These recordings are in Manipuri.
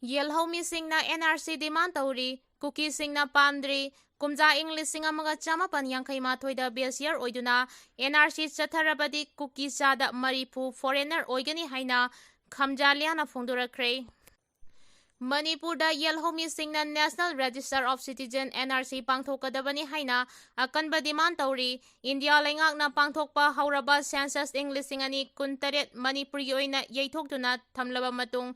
ꯌꯦꯜꯍꯧꯃꯤꯁꯤꯡꯅ NRC ꯗꯤꯃꯥꯟ ꯇꯧꯔꯤ, ꯀꯨꯀꯤꯁꯤꯡꯅ ꯄꯥꯝꯗ꯭ꯔꯤ, ꯀꯨꯝꯖꯥ ꯏꯪ 1982ꯗ ꯕꯦꯁꯤꯌꯔ ꯑꯣꯏꯗꯨꯅ NRC ꯆꯠꯊꯔꯕꯗꯤ ꯀꯨꯀꯤ ꯆꯥꯗ ꯃꯔꯤꯐꯨ ꯐꯣꯔꯦꯅꯔ ꯑꯣꯏꯒꯅꯤ ꯍꯥꯏꯅ ꯈꯝꯖꯥꯂꯤꯌꯥꯅ ꯐꯣꯡꯗꯣꯔꯛꯈ꯭ꯔꯦ꯫ ꯃꯅꯤꯄꯨꯔꯗ ꯌꯦꯜꯍꯧꯃꯤꯁꯤꯡꯅ national register of citizen NRC ꯄꯥꯡꯊꯣꯛꯀꯗꯕꯅꯤ ꯍꯥꯏꯅ ꯑꯀꯟꯕ ꯗꯤꯃꯥꯟ ꯇꯧꯔꯤ꯫ ꯏꯟꯗꯤꯌꯥ ꯂꯩꯉꯥꯛꯅ ꯄꯥꯡꯊꯣꯛꯄ ꯍꯧꯔꯕ ꯁꯦꯟꯁꯁ ꯏꯪ 2018 ꯃꯅꯤꯄꯨꯔꯒꯤ ꯑꯣꯏꯅ ꯌꯩꯊꯣꯛꯇꯨꯅ ꯊꯝꯂꯕ ꯃꯇꯨꯡ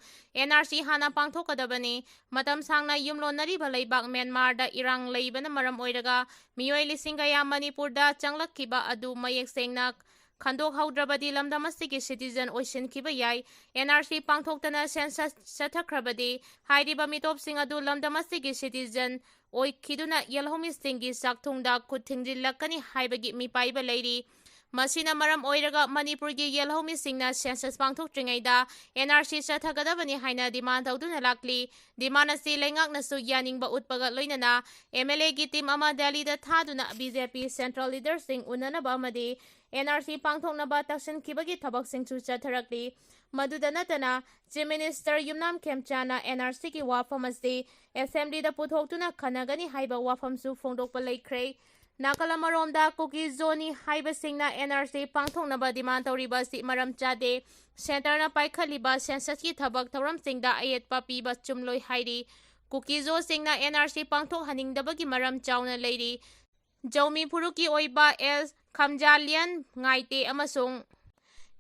NRC ꯍꯥꯟꯅ ꯄꯥꯡꯊꯣꯛꯀꯗꯕꯅꯤ꯫ ꯃꯇꯝ ꯁꯥꯡꯅ ꯌꯨꯝꯂꯣꯟꯅꯔꯤꯕ ꯂꯩꯕꯥꯛ ꯃ꯭ꯌꯥꯟꯃꯥꯔꯗ ꯏꯔꯥꯡ ꯂꯩꯕꯅ ꯃꯔꯝ ꯑꯣꯏꯔꯒ ꯃꯤꯑꯣꯏ ꯂꯤꯁꯤꯡ ꯀꯌꯥ ꯃꯅꯤꯄꯨꯔꯗ ꯆꯪꯂꯛꯈꯤꯕ ꯑꯗꯨ ꯃꯌꯦꯛ ꯁꯦꯡꯅ ꯈꯟꯗꯣꯛꯍꯧꯗ꯭ꯔꯕꯗꯤ ꯂꯝꯗꯝ ꯑꯁꯤꯒꯤ ꯁꯤꯇꯤꯖꯦꯟ ꯑꯣꯏꯁꯤꯟꯈꯤꯕ ꯌꯥꯏ꯫ NRC ꯄꯥꯡꯊꯣꯛꯇꯅ ꯁꯦꯟꯁꯁ ꯆꯠꯊꯈ꯭ꯔꯕꯗꯤ ꯍꯥꯏꯔꯤꯕ ꯃꯤꯇꯣꯞꯁꯤꯡ ꯑꯗꯨ ꯂꯝꯗꯝ ꯑꯁꯤꯒꯤ ꯁꯤꯇꯤꯖꯦꯟ ꯑꯣꯏꯈꯤꯗꯨꯅ ꯌꯦꯜꯍꯧꯃꯤꯁꯤꯡꯒꯤ ꯆꯥꯛꯊꯨꯡꯗ ꯈꯨꯠ ꯊꯤꯡꯖꯤꯜꯂꯛꯀꯅꯤ ꯍꯥꯏꯕꯒꯤ ꯃꯤꯄꯥꯏꯕ ꯂꯩꯔꯤ꯫ ꯃꯁꯤꯅ ꯃꯔꯝ ꯑꯣꯏꯔꯒ ꯃꯅꯤꯄꯨꯔꯒꯤ ꯌꯦꯜꯍꯧꯃꯤꯁꯤꯡꯅ ꯁꯦꯟꯁꯁ ꯄꯥꯡꯊꯣꯛꯇ꯭ꯔꯤꯉꯩꯗ NRC ꯆꯠꯊꯒꯗꯕꯅꯤ ꯍꯥꯏꯅ ꯗꯤꯃꯥꯟ ꯇꯧꯗꯨꯅ ꯂꯥꯛꯂꯤ꯫ ꯗꯤꯃꯥꯟ ꯑꯁꯤ ꯂꯩꯉꯥꯛꯅꯁꯨ ꯌꯥꯅꯤꯡꯕ ꯎꯠꯄꯒ ꯂꯣꯏꯅꯅ MLAꯒꯤ ꯇꯤꯝ ꯑꯃ ꯗꯦꯜꯂꯤꯗ ꯊꯥꯗꯨꯅ BJP ꯁꯦꯟꯇ꯭ꯔꯦꯜ ꯂꯤꯗꯔꯁꯤꯡ ꯎꯅꯅꯕ ꯑꯃꯗꯤ NRC ꯄꯥꯡꯊꯣꯛꯅꯕ ꯇꯛꯁꯤꯟꯈꯤꯕꯒꯤ ꯊꯕꯛꯁꯤꯡꯁꯨ ꯆꯠꯊꯔꯛꯂꯤ꯫ ꯃꯗꯨꯗ ꯅꯠꯇꯅ ꯆꯤꯐ ꯃꯤꯅꯤꯁꯇꯔ ꯌꯨꯝꯅꯥꯝ ꯈꯦꯝꯆꯥꯅ NRCꯒꯤ ꯋꯥꯐꯝ ꯑꯁꯤ ꯑꯦꯁꯦꯝꯕ꯭ꯂꯤꯗ ꯄꯨꯊꯣꯛꯇꯨꯅ ꯈꯟꯅꯒꯅꯤ ꯍꯥꯏꯕ ꯋꯥꯐꯝꯁꯨ ꯐꯣꯡꯗꯣꯛꯄ ꯂꯩꯈ꯭ꯔꯦ꯫ ꯅꯥꯀꯜ ꯑꯃꯔꯣꯝꯗ ꯀꯨꯀꯤ ꯖꯣꯟꯅꯤ ꯍꯥꯏꯕꯁꯤꯡꯅ NRC ꯄꯥꯡꯊꯣꯛꯅꯕ ꯗꯤꯃꯥꯟ ꯇꯧꯔꯤꯕ ꯑꯁꯤ ꯃꯔꯝ ꯆꯥꯗꯦ, ꯁꯦꯟꯇꯔꯅ ꯄꯥꯏꯈꯠꯂꯤꯕ ꯁꯦꯟꯁꯁꯀꯤ ꯊꯕꯛ ꯊꯧꯔꯝꯁꯤꯡꯗ ꯑꯌꯦꯠꯄ ꯄꯤꯕ ꯆꯨꯝꯂꯣꯏ ꯍꯥꯏꯔꯤ꯫ ꯀꯨꯀꯤꯖꯣꯁꯤꯡꯅ NRC ꯄꯥꯡꯊꯣꯛꯍꯟꯅꯤꯡꯗꯕꯒꯤ ꯃꯔꯝ ꯆꯥꯎꯅ ꯂꯩꯔꯤ꯫ ꯖꯧꯃꯤ ꯐꯨꯔꯨꯞꯀꯤ ꯑꯣꯏꯕ ꯑꯦꯁ. ꯈꯝꯖꯥꯂꯤꯌꯟ ꯉꯥꯏꯇꯦ ꯑꯃꯁꯨꯡ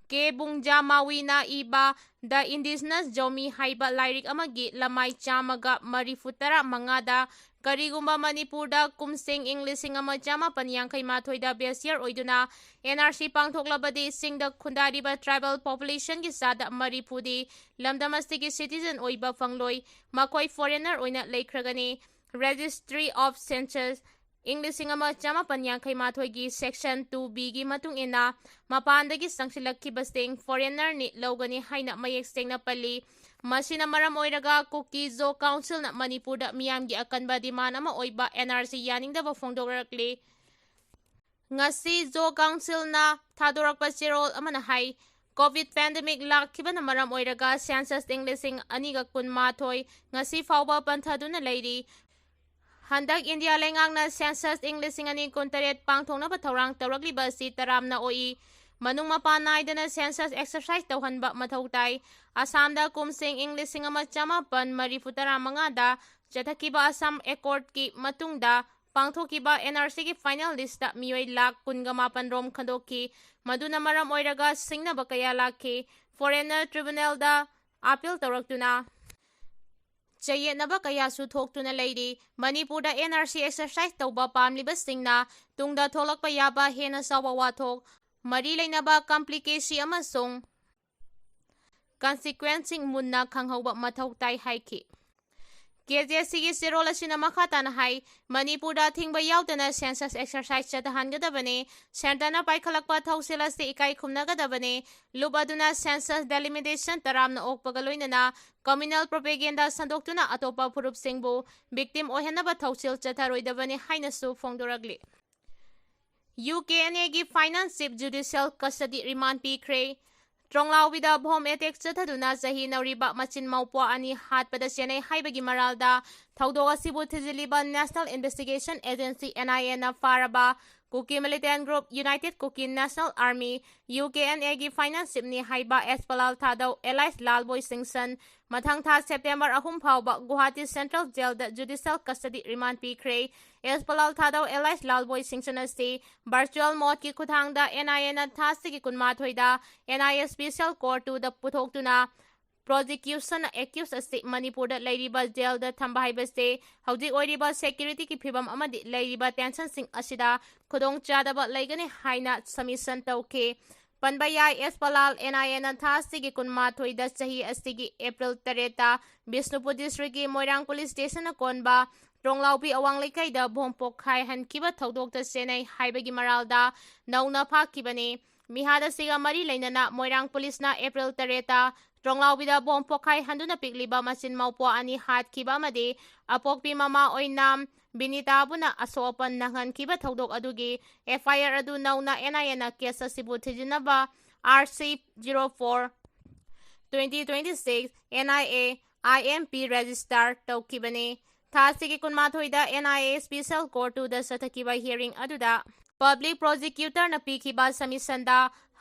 ꯀꯦ. ꯕꯨꯡꯖꯥꯃꯥꯋꯤꯅ ꯏꯕ ꯗ ꯏꯟꯗꯤꯖꯤꯅꯁ ꯖꯧꯃꯤ ꯍꯥꯏꯕ ꯂꯥꯏꯔꯤꯛ ꯑꯃꯒꯤ ꯂꯃꯥꯏ 135ꯗ ꯀꯔꯤꯒꯨꯝꯕ ꯃꯅꯤꯄꯨꯔꯗ ꯀꯨꯝꯁꯤꯡ ꯏꯪ 1882ꯗ ꯕꯦꯁꯤꯌꯔ ꯑꯣꯏꯗꯨꯅ NRC ꯄꯥꯡꯊꯣꯛꯂꯕꯗꯤ ꯆꯤꯡꯗ ꯈꯨꯟꯗꯥꯔꯤꯕ ꯇ꯭ꯔꯥꯏꯕꯦꯜ ꯄꯣꯄꯨꯂꯦꯁꯟꯒꯤ ꯆꯥꯗ ꯃꯔꯤꯐꯨꯗꯤ ꯂꯝꯗꯝ ꯑꯁꯤꯒꯤ ꯁꯤꯇꯤꯖꯦꯟ ꯑꯣꯏꯕ ꯐꯪꯂꯣꯏ, ꯃꯈꯣꯏ ꯐꯣꯔꯦꯅꯔ ꯑꯣꯏꯅ ꯂꯩꯈ꯭ꯔꯒꯅꯤ꯫ ꯔꯦꯖꯤꯁꯇ꯭ꯔꯤ ꯑꯣꯐ ꯁꯦꯟꯁꯁ ꯏꯪ 1882ꯒꯤ ꯁꯦꯛꯁꯟ 2(b)ꯒꯤ ꯃꯇꯨꯡ ꯏꯟꯅ ꯃꯄꯥꯟꯗꯒꯤ ꯆꯪꯁꯤꯜꯂꯛꯈꯤꯕꯁꯤꯡ ꯐꯣꯔꯦꯅꯔꯅꯤ ꯂꯧꯒꯅꯤ ꯍꯥꯏꯅ ꯃꯌꯦꯛ ꯁꯦꯡꯅ ꯄꯜꯂꯤ꯫ ꯃꯁꯤꯅ ꯃꯔꯝ ꯑꯣꯏꯔꯒ ꯀꯨꯀꯤ ꯖꯣ ꯀꯥꯎꯟꯁꯤꯜꯅ ꯃꯅꯤꯄꯨꯔꯗ ꯃꯤꯌꯥꯝꯒꯤ ꯑꯀꯟꯕ ꯗꯤꯃꯥꯟ ꯑꯃ ꯑꯣꯏꯕ NRC ꯌꯥꯅꯤꯡꯗꯕ ꯐꯣꯡꯗꯣꯛꯂꯛꯂꯤ꯫ ꯉꯁꯤ ꯖꯣ ꯀꯥꯎꯟꯁꯤꯜꯅ ꯊꯥꯗꯣꯔꯛꯄ ꯆꯦꯔꯣꯜ ꯑꯃꯅ ꯍꯥꯏ ꯀꯣꯚꯤꯗ ꯄꯦꯟꯗꯦꯃꯤꯛ ꯂꯥꯛꯈꯤꯕꯅ ꯃꯔꯝ ꯑꯣꯏꯔꯒ ꯁꯦꯟꯁꯁ ꯏꯪ 2018 ꯉꯁꯤ ꯐꯥꯎꯕ ꯄꯟꯊꯗꯨꯅ ꯂꯩꯔꯤ꯫ ꯍꯟꯗꯛ ꯏꯟꯗꯤꯌꯥ ꯂꯩꯉꯥꯛꯅ ꯁꯦꯟꯁꯁ ꯏꯪ 2018 ꯄꯥꯡꯊꯣꯛꯅꯕ ꯊꯧꯔꯥꯡ ꯇꯧꯔꯛꯂꯤꯕ ꯑꯁꯤ ꯇꯔꯥꯝꯅ ꯑꯣꯛꯏ꯫ ꯃꯅꯨꯡ ꯃꯄꯥꯟ ꯅꯥꯏꯗꯅ ꯁꯦꯟꯁꯁ ꯑꯦꯛꯁꯔꯁꯥꯏꯖ ꯇꯧꯍꯟꯕ ꯃꯊꯧ ꯇꯥꯏ꯫ ꯑꯁꯥꯝꯗ ꯀꯨꯝꯁꯤꯡ ꯏꯪ 1835ꯗ ꯆꯠꯊꯈꯤꯕ ꯑꯁꯥꯝ ꯑꯦꯀꯣꯔꯗꯀꯤ ꯃꯇꯨꯡꯗ ꯄꯥꯡꯊꯣꯛꯈꯤꯕ NRCꯒꯤ ꯐꯥꯏꯅꯦꯜ ꯂꯤꯁꯇ ꯃꯤꯑꯣꯏ ꯂꯥꯈ 18 ꯔꯣꯝ ꯈꯟꯗꯣꯛꯈꯤ꯫ ꯃꯗꯨꯅ ꯃꯔꯝ ꯑꯣꯏꯔꯒ ꯁꯤꯡꯅꯕ ꯀꯌꯥ ꯂꯥꯛꯈꯤ꯫ ꯐꯣꯔꯦꯅꯔ ꯇ꯭ꯔꯤꯕꯨꯅꯦꯜꯗ ꯑꯥꯄꯤꯜ ꯇꯧꯔꯛꯇꯨꯅ ꯆꯌꯦꯠꯅꯕ ꯀꯌꯥꯁꯨ ꯊꯣꯛꯇꯨꯅ ꯂꯩꯔꯤ꯫ ꯃꯅꯤꯄꯨꯔꯗ NRC ꯑꯦꯛꯁꯔꯁꯥꯏꯖ ꯇꯧꯕ ꯄꯥꯝꯂꯤꯕꯁꯤꯡꯅ ꯇꯨꯡꯗ ꯊꯣꯛꯂꯛꯄ ꯌꯥꯕ ꯍꯦꯟꯅ ꯆꯥꯎꯕ ꯋꯥꯊꯣꯛ, ꯃꯔꯤ ꯂꯩꯅꯕ ꯀꯝꯄ꯭ꯂꯤꯀꯦꯁꯤ ꯑꯃꯁꯨꯡ ꯀꯟꯁꯤꯀ꯭ꯋꯦꯟꯁꯁꯤꯡ ꯃꯨꯟꯅ ꯈꯪꯍꯧꯕ ꯃꯊꯧ ꯇꯥꯏ ꯍꯥꯏꯈꯤ꯫ KJCꯒꯤ ꯆꯦꯔꯣꯜ ꯑꯁꯤꯅ ꯃꯈꯥ ꯇꯥꯅ ꯍꯥꯏ ꯃꯅꯤꯄꯨꯔꯗ ꯑꯊꯤꯡꯕ ꯌꯥꯎꯗꯅ ꯁꯦꯟꯁꯁ ꯑꯦꯛꯁꯔꯁꯥꯏꯖ ꯆꯠꯊꯍꯟꯒꯗꯕꯅꯤ꯫ ꯁꯦꯟꯇꯔꯅ ꯄꯥꯏꯈꯠꯂꯛꯄ ꯊꯧꯁꯤꯜ ꯑꯁꯤ ꯏꯀꯥꯏ ꯈꯨꯝꯅꯒꯗꯕꯅꯤ꯫ ꯂꯨꯞ ꯑꯗꯨꯅ ꯁꯦꯟꯁꯁ ꯗꯦꯂꯤꯃꯤꯇꯦꯁꯟ ꯇꯔꯥꯝꯅ ꯑꯣꯛꯄꯒ ꯂꯣꯏꯅꯅ ꯀꯝꯃ꯭ꯌꯨꯅꯦꯜ ꯄ꯭ꯔꯣꯄꯦꯒꯦꯟꯗꯥ ꯁꯟꯗꯣꯛꯇꯨꯅ ꯑꯇꯣꯞꯄ ꯐꯨꯔꯨꯞꯁꯤꯡꯕꯨ ꯚꯤꯛꯇꯤꯝ ꯑꯣꯏꯍꯟꯅꯕ ꯊꯧꯁꯤꯜ ꯆꯠꯊꯔꯣꯏꯗꯕꯅꯤ ꯍꯥꯏꯅꯁꯨ ꯐꯣꯡꯗꯣꯔꯛꯂꯤ꯫ UKNAꯒꯤ ꯐꯥꯏꯅꯥꯟꯁ ꯆꯤꯐ ꯖꯨꯗꯤꯁꯤꯌꯦꯜ ꯀꯁꯇꯗꯤ ꯔꯤꯃꯥꯟꯗ ꯄꯤꯈ꯭ꯔꯦ꯫ ꯇ꯭ꯔꯣꯡꯂꯥꯎꯕꯤꯗ ꯕꯣꯝ ꯑꯦꯇꯦꯛ ꯆꯠꯊꯗꯨꯅ ꯆꯍꯤ ꯅꯧꯔꯤꯕ ꯃꯆꯤꯟ ꯃꯧꯄ꯭ꯋꯥ ꯑꯅꯤ ꯍꯥꯠꯄꯗ ꯆꯦꯟꯅꯩ ꯍꯥꯏꯕꯒꯤ ꯃꯔꯥꯜꯗ ꯊꯧꯗꯣꯛ ꯑꯁꯤꯕꯨ ꯊꯤꯖꯤꯜꯂꯤꯕ ꯅꯦꯁꯅꯦꯜ ꯏꯟꯚꯦꯁꯇꯤꯒꯦꯁꯟ ꯑꯦꯖꯦꯟꯁꯤ NIAꯅ ꯐꯥꯔꯕ ꯀꯨꯀꯤ ꯃꯤꯂꯤꯇꯦꯟꯠ ꯒ꯭ꯔꯨꯞ ꯌꯨꯅꯥꯏꯇꯦꯗ ꯀꯨꯀꯤ ꯅꯦꯁꯅꯦꯜ ꯑꯥꯔꯃꯤ UKNAꯒꯤ ꯐꯥꯏꯅꯥꯟꯁ ꯆꯤꯐꯅꯤ ꯍꯥꯏꯕ ꯑꯦꯁꯄꯂꯥꯜ ꯊꯥꯗꯧ ꯑꯦꯂꯥꯏꯁ ꯂꯥꯜꯕꯣꯏ ꯁꯤꯡꯁꯟ ꯃꯊꯪ ꯊꯥ ꯁꯦꯞꯇꯦꯝꯕꯔ 3 ꯐꯥꯎꯕ ꯒꯨꯋꯥꯍꯥꯇꯤ ꯁꯦꯟꯇ꯭ꯔꯦꯜ ꯖꯦꯜꯗ ꯖꯨꯗꯤꯁꯤꯌꯦꯜ ꯀꯁꯇꯗꯤ ꯔꯤꯃꯥꯟꯗ ꯄꯤꯈ꯭ꯔꯦ꯫ ꯑꯦꯁꯄꯂꯥꯜ ꯊꯥꯗꯧ ꯑꯦꯂꯥꯏꯁ ꯂꯥꯜꯕꯣꯏ ꯁꯤꯡꯁꯟ ꯑꯁꯤ ꯚꯔꯆꯨꯑꯦꯜ ꯃꯣꯗꯀꯤ ꯈꯨꯠꯊꯥꯡꯗ NIAꯅ ꯊꯥ ꯁꯤꯒꯤ 12ꯗ NIA ꯁ꯭ꯄꯦꯁꯤꯑꯦꯜ ꯀꯣꯔꯠ 2ꯗ ꯄꯨꯊꯣꯛꯇꯨꯅ ꯄ꯭ꯔꯣꯖꯤꯀ꯭ꯌꯨꯁꯟꯅ ꯑꯦꯀ꯭ꯌꯨꯁ ꯑꯁꯤ ꯃꯅꯤꯄꯨꯔꯗ ꯂꯩꯔꯤꯕ ꯖꯦꯜꯗ ꯊꯝꯕ ꯍꯥꯏꯕꯁꯤ ꯍꯧꯖꯤꯛ ꯑꯣꯏꯔꯤꯕ ꯁꯦꯀ꯭ꯌꯨꯔꯤꯇꯤꯒꯤ ꯐꯤꯚꯝ ꯑꯃꯗꯤ ꯂꯩꯔꯤꯕ ꯇꯦꯟꯁꯟꯁꯤꯡ ꯑꯁꯤꯗ ꯈꯨꯗꯣꯡꯆꯥꯗꯕ ꯂꯩꯒꯅꯤ ꯍꯥꯏꯅ ꯁꯕꯃꯤꯁꯟ ꯇꯧꯈꯤ꯫ ꯄꯟꯕ ꯌꯥꯏ ꯑꯦꯁꯄꯂꯥꯜ NIAꯅ ꯊꯥ ꯑꯁꯤꯒꯤ 12ꯗ ꯆꯍꯤ ꯑꯁꯤꯒꯤ ꯑꯦꯄ꯭ꯔꯤꯜ 8ꯇ ꯕꯤꯁꯅꯨꯄꯨꯔ ꯗꯤꯁꯇ꯭ꯔꯤꯛꯀꯤ ꯃꯣꯏꯔꯥꯡ ꯄꯨꯂꯤꯁ ꯁ꯭ꯇꯦꯁꯟꯅ ꯀꯣꯟꯕ ꯇ꯭ꯔꯣꯡꯂꯥꯎꯕꯤ ꯑꯋꯥꯡ ꯂꯩꯀꯥꯏꯗ ꯕꯣꯝ ꯄꯣꯈꯥꯏꯍꯟꯈꯤꯕ ꯊꯧꯗꯣꯛꯇ ꯆꯦꯟꯅꯩ ꯍꯥꯏꯕꯒꯤ ꯃꯔꯥꯜꯗ ꯅꯧꯅ ꯐꯥꯈꯤꯕꯅꯤ꯫ ꯃꯤꯍꯥꯠ ꯑꯁꯤꯒ ꯃꯔꯤ ꯂꯩꯅꯅ ꯃꯣꯏꯔꯥꯡ ꯄꯨꯂꯤꯁꯅ ꯑꯦꯄ꯭ꯔꯤꯜ 8ꯇ ꯇ꯭ꯔꯣꯡꯂꯥꯎꯕꯤꯗ ꯕꯣꯝ ꯄꯣꯈꯥꯏꯍꯟꯗꯨꯅ ꯄꯤꯛꯂꯤꯕ ꯃꯆꯤꯟ ꯃꯧꯄ꯭ꯋꯥ ꯑꯅꯤ ꯍꯥꯠꯈꯤꯕ ꯑꯃꯗꯤ ꯑꯄꯣꯛꯄꯤ ꯃꯃꯥ ꯑꯣꯏꯅꯥꯝ ꯕꯤꯅꯤꯇꯥꯕꯨꯅ ꯑꯁꯣꯛ ꯑꯄꯟ ꯅꯪꯍꯟꯈꯤꯕ ꯊꯧꯗꯣꯛ ꯑꯗꯨꯒꯤ FIR ꯑꯗꯨ ꯅꯧꯅ NIAꯅ ꯀꯦꯁ ꯑꯁꯤꯕꯨ ꯊꯤꯖꯤꯟꯅꯕ RC-04/2026 NIA IMP register taukhibani. Thasigi kunmathoida NIA Special Court to the Satakiba hearing aduda. Public prosecutor na pikhiba submission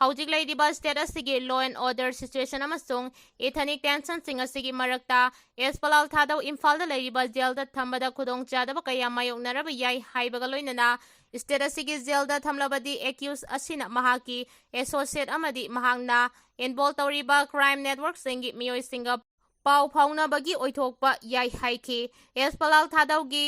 hauzik leidiba state asigi law and order situation amasung ethnic tension sing asigi marakta espalal thadau Imphal da leidiba jail da thambada khudong chadaba kaya mayoknaraba yai haibaga loinana state asigi jail da thamlabadi accused asina mahaki associate amadi mahangna involved tawriba crime network singi miyoi singa pau phaunabagi oithokpa yai haiki espalal thadaugi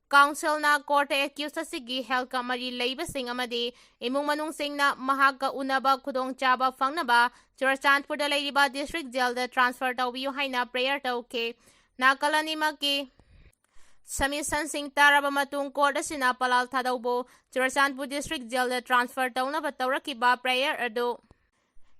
Council na court accused asigi health kamari leiba sing amadi imung manung sing na mahaka unaba khudong chaba fangnaba Churachandpur da leiba district jail da transfer tawbiyu haina prayer tawke nakalani maki submission sing taraba matung court asina palal thadaubo Churachandpur district jail da transfer tawnaba tawrakiba prayer ado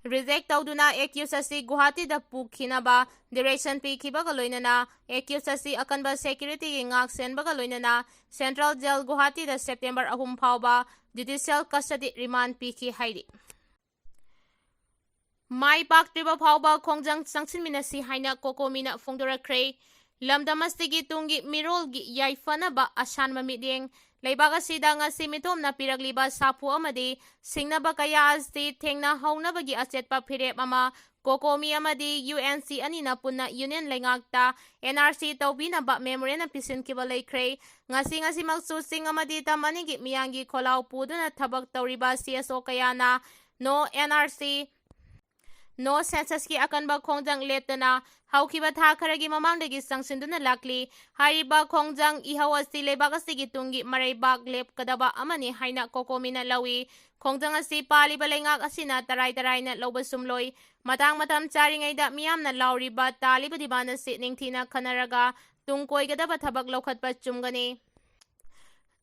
reject tawduna accused asi Guwahati da pukhinaba direction pikhibaga loinana accused asi akanba security gi ngak senbaga loinana Central Jail Guwahati da September 3 phawba judicial custody remand pikhi Hairi mai paktriba phawba khongjang changsinminasi haina kokomina phongdorakre lamdamastigi tungi mirolgi yaifanaba asanma mideng Leibag asida ngasi mitom na piragliba sapu amadi singnaba kaya asti Thengna haunabagi asetpa phirep ama kokomi amadi UNC anina punna union lengakta NRC tawbinaba memorandum pisinkiba leikhre ngasi maksu sing amadi tamanigi miyangi kholau puduna thabak tawriba CSO kayana no NRC no census ki akanba khongjang leptana haukiba tha kharagi mamangdagi sangsinduna lakli hariba khongjang ihawasi lebak asigi tungi maraibak lep kadaba amani haina kokomina lawi khongjang asi paliba lengak asina tarai na loba sumloi matam charingaida miyamna lauriba taliba dibana si ningthina khanaraga tungkoi gadaba thabak lokhatpa chumgani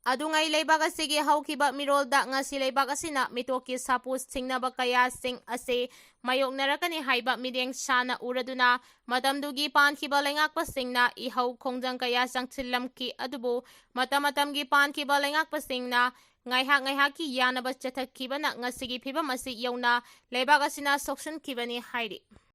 Adungai leibag asigi haukiba mirolda ngasi leibag asina mitoki sapu singnaba kaya sing ase mayoknarakani haiba mideng sana uraduna matamdugi pankhiba lengakpa singna ihau khongjang kaya sangsillamki adubu matamgi pankhiba lengakpa singna ngaihaki yanaba chathakibana ngasigi phibam asi yauna leibag asina soksan kibani Hairi